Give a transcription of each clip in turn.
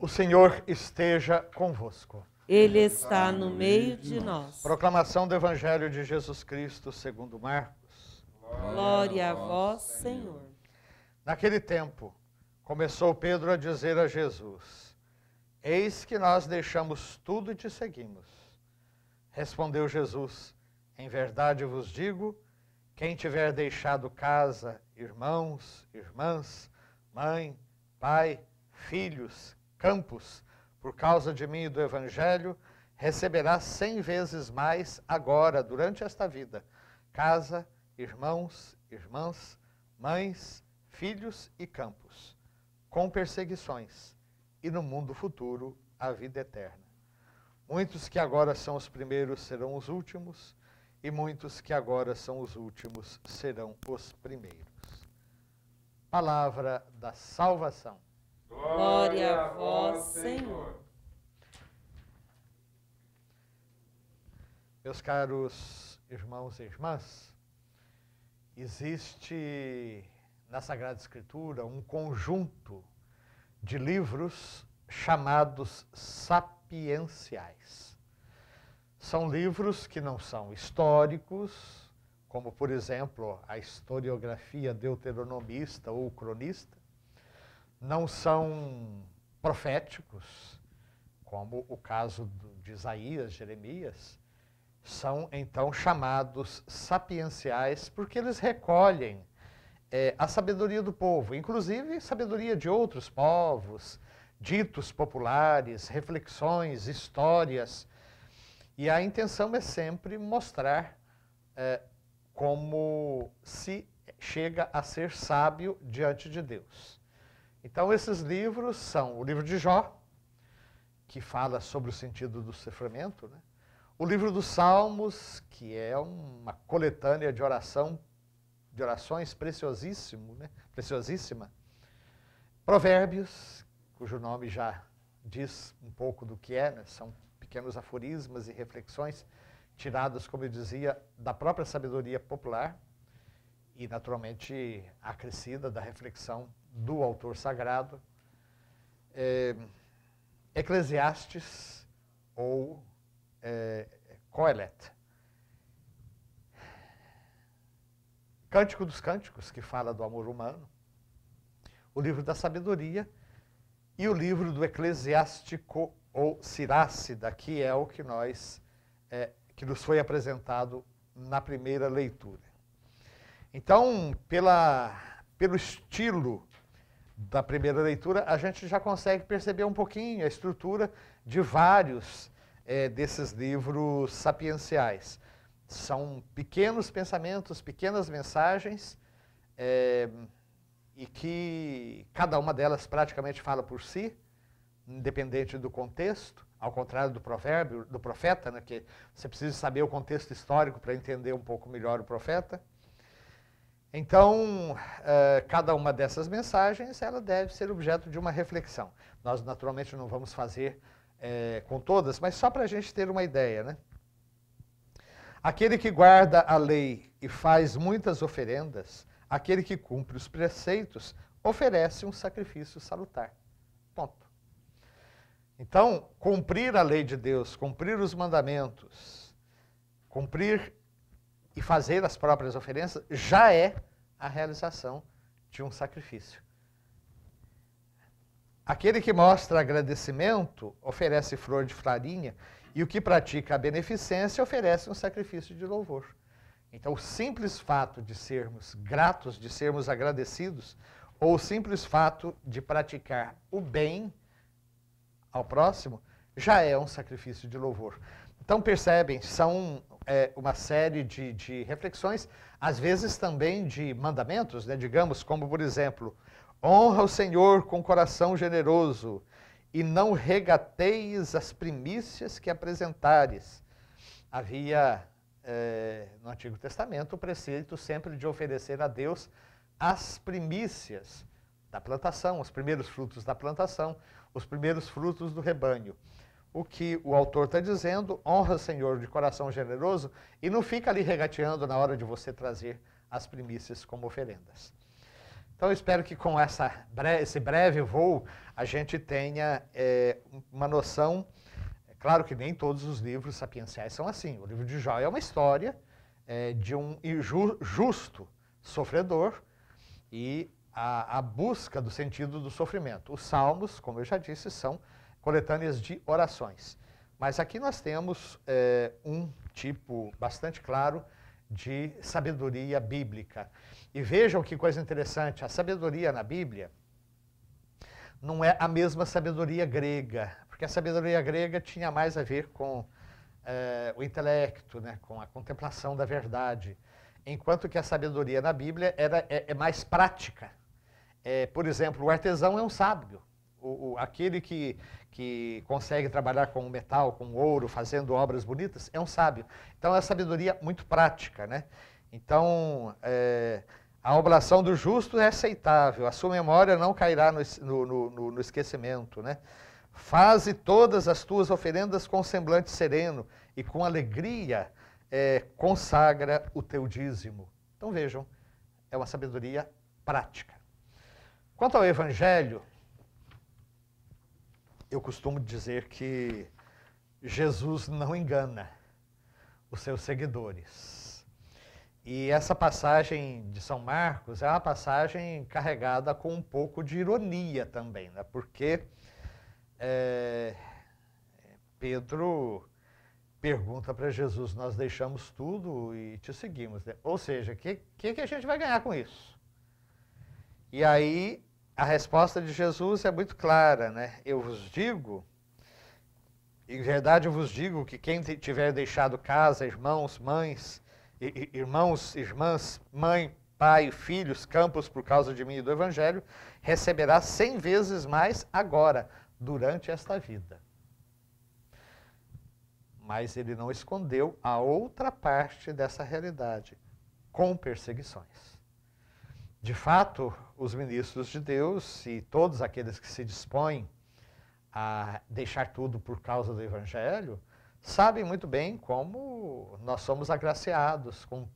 O Senhor esteja convosco. Ele está no meio de nós. Proclamação do Evangelho de Jesus Cristo segundo Marcos. Glória a vós, Senhor. Naquele tempo, começou Pedro a dizer a Jesus: Eis que nós deixamos tudo e te seguimos. Respondeu Jesus: Em verdade vos digo, quem tiver deixado casa, irmãos, irmãs, mãe, pai, filhos, campos, por causa de mim e do Evangelho, receberá 100 vezes mais agora, durante esta vida, casa, irmãos, irmãs, mães, filhos e campos, com perseguições, e no mundo futuro a vida eterna. Muitos que agora são os primeiros serão os últimos, e muitos que agora são os últimos serão os primeiros. Palavra da salvação. Glória a vós, Senhor. Meus caros irmãos e irmãs, existe na Sagrada Escritura um conjunto de livros chamados sapienciais. São livros que não são históricos, como, por exemplo, a historiografia deuteronomista ou cronista, não são proféticos, como o caso de Isaías, Jeremias, são então chamados sapienciais porque eles recolhem a sabedoria do povo, inclusive sabedoria de outros povos, ditos populares, reflexões, histórias. E a intenção é sempre mostrar como se chega a ser sábio diante de Deus. Então esses livros são o livro de Jó, que fala sobre o sentido do sofrimento, né? O livro dos Salmos, que é uma coletânea de orações preciosíssima. Provérbios, cujo nome já diz um pouco do que é, né? São pequenos aforismas e reflexões tiradas, como eu dizia, da própria sabedoria popular e, naturalmente, acrescida da reflexão do autor sagrado. Eclesiastes ou Coelet. Cântico dos Cânticos, que fala do amor humano. O livro da sabedoria e o livro do Eclesiástico ou Sirácida, que é o que que nos foi apresentado na primeira leitura. Então, pelo estilo da primeira leitura, a gente já consegue perceber um pouquinho a estrutura de vários desses livros sapienciais. São pequenos pensamentos, pequenas mensagens, e que cada uma delas praticamente fala por si, independente do contexto, ao contrário do provérbio, do profeta, né, que você precisa saber o contexto histórico para entender um pouco melhor o profeta. Então, cada uma dessas mensagens, ela deve ser objeto de uma reflexão. Nós, naturalmente, não vamos fazer com todas, mas só para a gente ter uma ideia, né? Aquele que guarda a lei e faz muitas oferendas, aquele que cumpre os preceitos, oferece um sacrifício salutar. Ponto. Então, cumprir a lei de Deus, cumprir os mandamentos, cumprir e fazer as próprias oferendas, já é a realização de um sacrifício. Aquele que mostra agradecimento, oferece flor de farinha, e o que pratica a beneficência, oferece um sacrifício de louvor. Então, o simples fato de sermos gratos, de sermos agradecidos, ou o simples fato de praticar o bem ao próximo, já é um sacrifício de louvor. Então, percebem, são uma série de reflexões, às vezes também de mandamentos, né? Digamos, como por exemplo, honra o Senhor com coração generoso e não regateis as primícias que apresentares. Havia no Antigo Testamento o preceito sempre de oferecer a Deus as primícias da plantação, os primeiros frutos da plantação, os primeiros frutos do rebanho. O que o autor está dizendo, honra o Senhor de coração generoso e não fica ali regateando na hora de você trazer as primícias como oferendas. Então, eu espero que com esse breve voo a gente tenha uma noção. É claro que nem todos os livros sapienciais são assim. O livro de Jó é uma história de um justo sofredor e a busca do sentido do sofrimento. Os salmos, como eu já disse, são coletâneas de orações. Mas aqui nós temos um tipo bastante claro de sabedoria bíblica. E vejam que coisa interessante, a sabedoria na Bíblia não é a mesma sabedoria grega, porque a sabedoria grega tinha mais a ver com o intelecto, né, com a contemplação da verdade, enquanto que a sabedoria na Bíblia é mais prática. Por exemplo, o artesão é um sábio, aquele que consegue trabalhar com metal, com ouro, fazendo obras bonitas, é um sábio. Então, é uma sabedoria muito prática, né? Então, a oblação do justo é aceitável, a sua memória não cairá no esquecimento, né? Faze todas as tuas oferendas com semblante sereno e com alegria consagra o teu dízimo. Então, vejam, é uma sabedoria prática. Quanto ao Evangelho, eu costumo dizer que Jesus não engana os seus seguidores. E essa passagem de São Marcos é uma passagem carregada com um pouco de ironia também, né? Porque Pedro pergunta para Jesus, nós deixamos tudo e te seguimos, né? Ou seja, o que a gente vai ganhar com isso? E aí a resposta de Jesus é muito clara, né? Eu vos digo, em verdade eu vos digo que quem tiver deixado casa, irmãos, mães, irmãs, mãe, pai, filhos, campos por causa de mim e do Evangelho, receberá 100 vezes mais agora, durante esta vida. Mas ele não escondeu a outra parte dessa realidade, com perseguições. De fato, os ministros de Deus e todos aqueles que se dispõem a deixar tudo por causa do Evangelho, sabem muito bem como nós somos agraciados com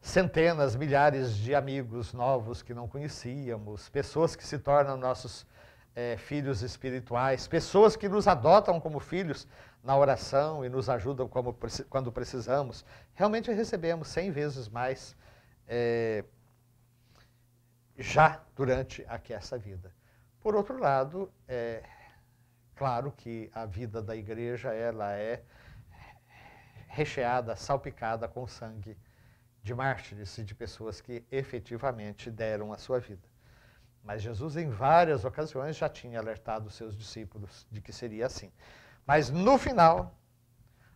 centenas, milhares de amigos novos que não conhecíamos, pessoas que se tornam nossos filhos espirituais, pessoas que nos adotam como filhos na oração e nos ajudam quando precisamos. Realmente recebemos 100 vezes mais já durante essa vida. Por outro lado, claro que a vida da igreja ela é recheada, salpicada com sangue de mártires e de pessoas que efetivamente deram a sua vida. Mas Jesus, em várias ocasiões, já tinha alertado os seus discípulos de que seria assim. Mas no final,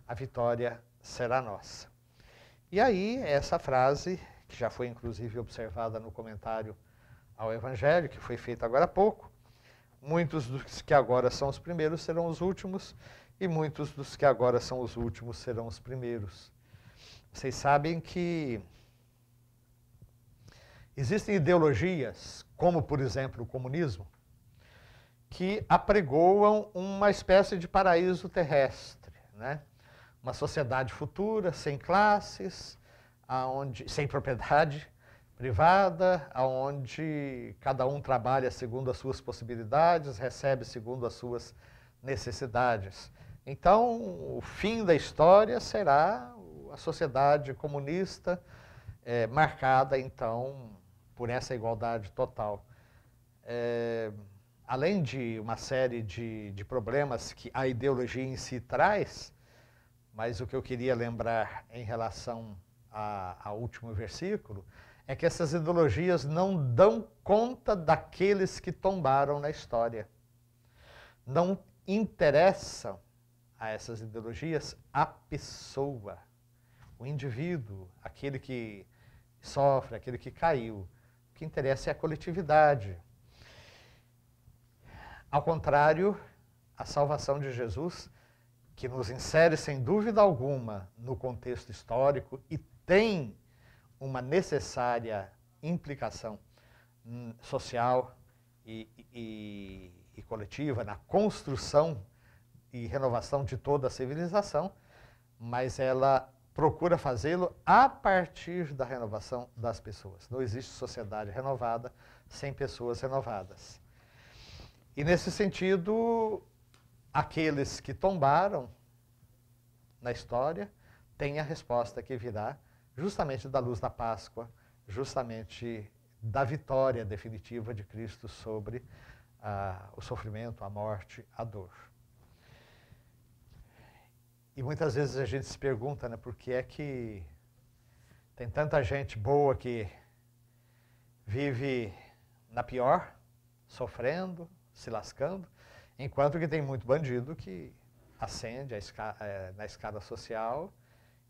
a vitória será nossa. E aí, essa frase, que já foi inclusive observada no comentário ao Evangelho, que foi feito agora há pouco, muitos dos que agora são os primeiros serão os últimos, e muitos dos que agora são os últimos serão os primeiros. Vocês sabem que existem ideologias, como por exemplo o comunismo, que apregoam uma espécie de paraíso terrestre, né? Uma sociedade futura, sem classes, sem propriedade privada, onde cada um trabalha segundo as suas possibilidades, recebe segundo as suas necessidades. Então, o fim da história será a sociedade comunista, marcada, então, por essa igualdade total. Além de uma série de problemas que a ideologia em si traz, mas o que eu queria lembrar em relação ao último versículo é que essas ideologias não dão conta daqueles que tombaram na história. Não interessam a essas ideologias a pessoa, o indivíduo, aquele que sofre, aquele que caiu. O que interessa é a coletividade. Ao contrário, a salvação de Jesus, que nos insere sem dúvida alguma no contexto histórico e tem uma necessária implicação social e coletiva na construção e renovação de toda a civilização, mas ela procura fazê-lo a partir da renovação das pessoas. Não existe sociedade renovada sem pessoas renovadas. E nesse sentido, aqueles que tombaram na história têm a resposta que virá justamente da luz da Páscoa, justamente da vitória definitiva de Cristo sobre o sofrimento, a morte, a dor. E muitas vezes a gente se pergunta, né, por que é que tem tanta gente boa que vive na pior, sofrendo, se lascando, enquanto que tem muito bandido que ascende na escada social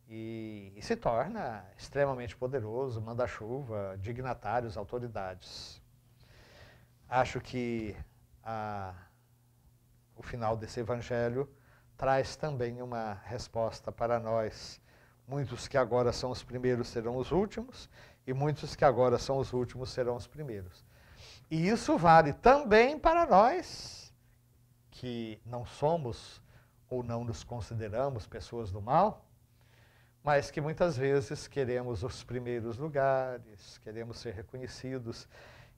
e se torna extremamente poderoso, manda-chuva, dignatários, autoridades. Acho que o final desse evangelho traz também uma resposta para nós. Muitos que agora são os primeiros serão os últimos, e muitos que agora são os últimos serão os primeiros. E isso vale também para nós, que não somos ou não nos consideramos pessoas do mal, mas que muitas vezes queremos os primeiros lugares, queremos ser reconhecidos.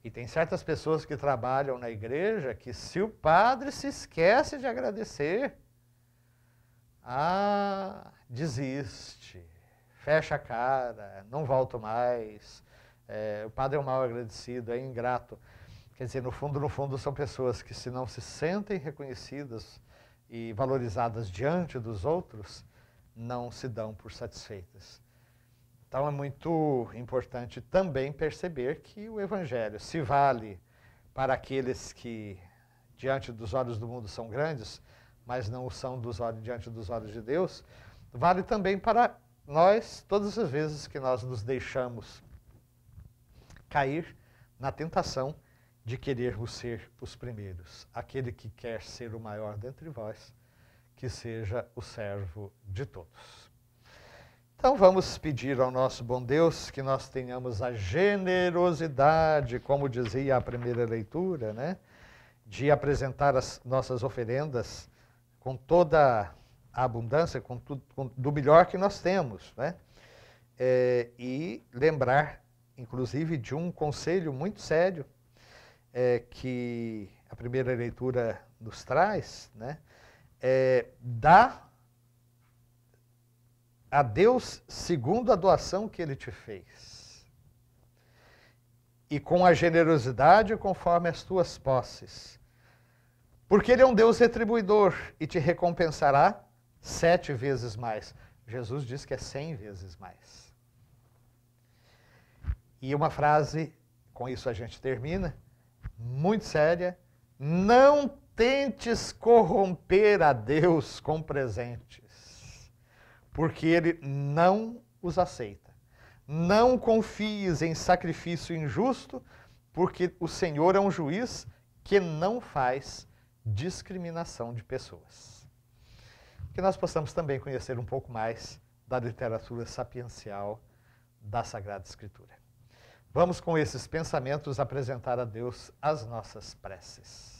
E tem certas pessoas que trabalham na igreja que, se o padre se esquece de agradecer, desiste, fecha a cara, não volto mais, o padre é um mal agradecido, é ingrato. Quer dizer, no fundo, são pessoas que, se não se sentem reconhecidas e valorizadas diante dos outros, não se dão por satisfeitas. Então é muito importante também perceber que o Evangelho se vale para aqueles que, diante dos olhos do mundo, são grandes, mas não o são diante dos olhos de Deus, vale também para nós, todas as vezes que nós nos deixamos cair na tentação de querermos ser os primeiros. Aquele que quer ser o maior dentre vós, que seja o servo de todos. Então vamos pedir ao nosso bom Deus que nós tenhamos a generosidade, como dizia a primeira leitura, né, de apresentar as nossas oferendas com toda a abundância, do melhor que nós temos, né? E lembrar, inclusive, de um conselho muito sério que a primeira leitura nos traz, né? Dá a Deus segundo a doação que Ele te fez, e com a generosidade conforme as tuas posses, porque Ele é um Deus retribuidor e te recompensará 7 vezes mais. Jesus diz que é 100 vezes mais. E uma frase, com isso a gente termina, muito séria: não tentes corromper a Deus com presentes, porque Ele não os aceita. Não confies em sacrifício injusto, porque o Senhor é um juiz que não faz discriminação de pessoas. Que nós possamos também conhecer um pouco mais da literatura sapiencial da Sagrada Escritura. Vamos, com esses pensamentos, apresentar a Deus as nossas preces.